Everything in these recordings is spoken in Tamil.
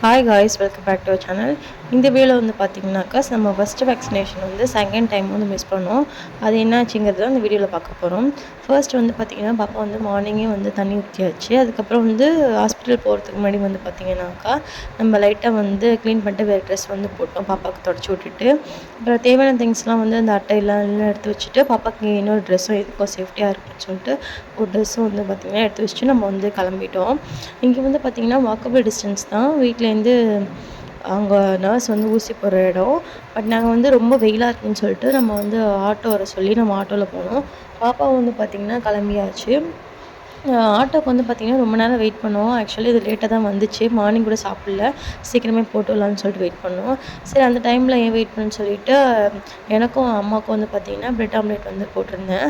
Hi guys, welcome back to our channel. இந்த வீடியோவில் வந்து பார்த்தீங்கன்னாக்கா நம்ம ஃபஸ்ட்டு வேக்சினேஷன் வந்து செகண்ட் டைம் வந்து மிஸ் பண்ணோம். அது என்னாச்சுங்கிறது அந்த வீடியோவில் பார்க்க போகிறோம். ஃபர்ஸ்ட் வந்து பார்த்திங்கன்னா பாப்பா வந்து மார்னிங்கே வந்து தண்ணி ஊற்றியாச்சு. அதுக்கப்புறம் வந்து ஹாஸ்பிட்டல் போகிறதுக்கு முன்னாடி வந்து பார்த்திங்கனாக்கா நம்ம லைட்டாக வந்து க்ளீன் பண்ணிட்டு வேறு ட்ரெஸ் வந்து போட்டோம் பாப்பாவுக்கு தொடச்சி விட்டுட்டு. அப்புறம் தேவையான திங்ஸ்லாம் வந்து அந்த அட்டையெல்லாம் எல்லாம் எடுத்து வச்சுட்டு பாப்பாவுக்கு இன்னொரு ட்ரெஸ்ஸும் எதுக்கும் சேஃப்டியாக இருக்குன்னு சொல்லிட்டு ஒரு ட்ரெஸ்ஸும் வந்து பார்த்திங்கன்னா எடுத்து வச்சுட்டு நம்ம வந்து கிளம்பிட்டோம். இங்கே வந்து பார்த்திங்கன்னா வாக்கபிள் டிஸ்டன்ஸ் தான் வீட்டிலேருந்து அவங்க நர்ஸ் வந்து ஊசி போடுற இடம். பட் நாங்கள் வந்து ரொம்ப வெயிலாக இருக்குன்னு சொல்லிட்டு நம்ம வந்து ஆட்டோ வர சொல்லி நம்ம ஆட்டோவில் போனோம். பாப்பா வந்து பார்த்திங்கன்னா கிளம்பியாச்சு. ஆட்டோக்கு வந்து பார்த்திங்கன்னா ரொம்ப நேரம் வெயிட் பண்ணோம். ஆக்சுவலி இது லேட்டாக தான் வந்துச்சு. மார்னிங் கூட சாப்பிடல. சீக்கிரமே போட்டு விடலான்னு சொல்லிட்டு வெயிட் பண்ணோம். சரி அந்த டைமில் ஏன் வெயிட் பண்ணுன்னு சொல்லிட்டு எனக்கும் அம்மாவுக்கும் வந்து பார்த்திங்கன்னா பிரெட் ஆம்லேட் வந்து போட்டிருந்தேன்.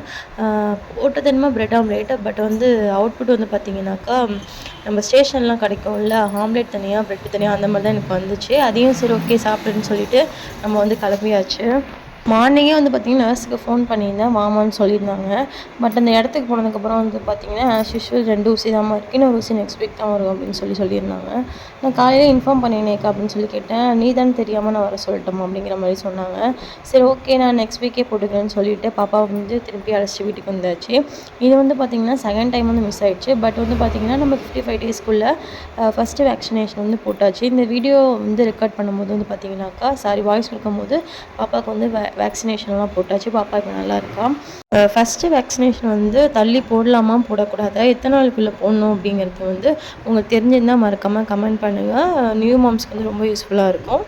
போட்டது என்னமோ பிரெட் ஆம்லேட். பட் வந்து அவுட்புட் வந்து பார்த்திங்கனாக்கா நம்ம ஸ்டேஷன்லாம் கிடைக்கும்ல, ஆம்லேட் தனியாக பிரெட் தனியாக அந்த மாதிரி தான் எனக்கு வந்துச்சு. அதையும் சரி ஓகே சாப்பிடுன்னு சொல்லிட்டு நம்ம வந்து கிளம்பியாச்சு. மார்னிங்கே வந்து பார்த்திங்கன்னா நர்ஸுக்கு ஃபோன் பண்ணியிருந்தேன் வாமான்னு சொல்லியிருந்தாங்க. பட் அந்த இடத்துக்கு போனதுக்கப்புறம் வந்து பார்த்திங்கன்னா ஆஸ் யூஷுவல் 2 ஊசி தான்மா இருக்குது, இன்னொரு ஊசி நெக்ஸ்ட் வீக் தான் வரும் அப்படின்னு சொல்லியிருந்தாங்க. நான் காலையில் இன்ஃபார்ம் பண்ணினேக்கா அப்படின்னு சொல்லி கேட்டேன். நீ தான் தெரியாமல் நான் வர சொல்லட்டோமா அப்படிங்கிற மாதிரி சொன்னாங்க. சரி ஓகே நான் நெக்ஸ்ட் வீக்கே போட்டுக்கிறேன்னு சொல்லிவிட்டு பாப்பா வந்து திருப்பி அழைச்சிட்டு வீட்டுக்கு வந்தாச்சு. இது வந்து பார்த்திங்கன்னா செகண்ட் டைம் வந்து மிஸ் ஆகிடுச்சு. பட் வந்து பார்த்திங்கன்னா நம்ம 55 டேஸ்க்குள்ளே ஃபஸ்ட்டு வேக்சினேஷன் வந்து போட்டாச்சு. இந்த வீடியோ வந்து ரெக்கார்ட் பண்ணும்போது வந்து பார்த்திங்கனாக்கா வாய்ஸ் கொடுக்கும்போது பாப்பாவுக்கு வந்து வேக்சினேஷன்லாம் போட்டாச்சு. பாப்பா இப்போ நல்லா இருக்கா. ஃபஸ்ட்டு வேக்சினேஷன் வந்து தள்ளி போடலாமா போடக்கூடாதா, எத்தனை நாளுக்குள்ளே போடணும் அப்படிங்கிறது வந்து உங்களுக்கு தெரிஞ்சிருந்தால் மறக்காமல் கமெண்ட் பண்ணுங்கள். நியூ மாம்ஸ்க்கு வந்து ரொம்ப யூஸ்ஃபுல்லாக இருக்கும்.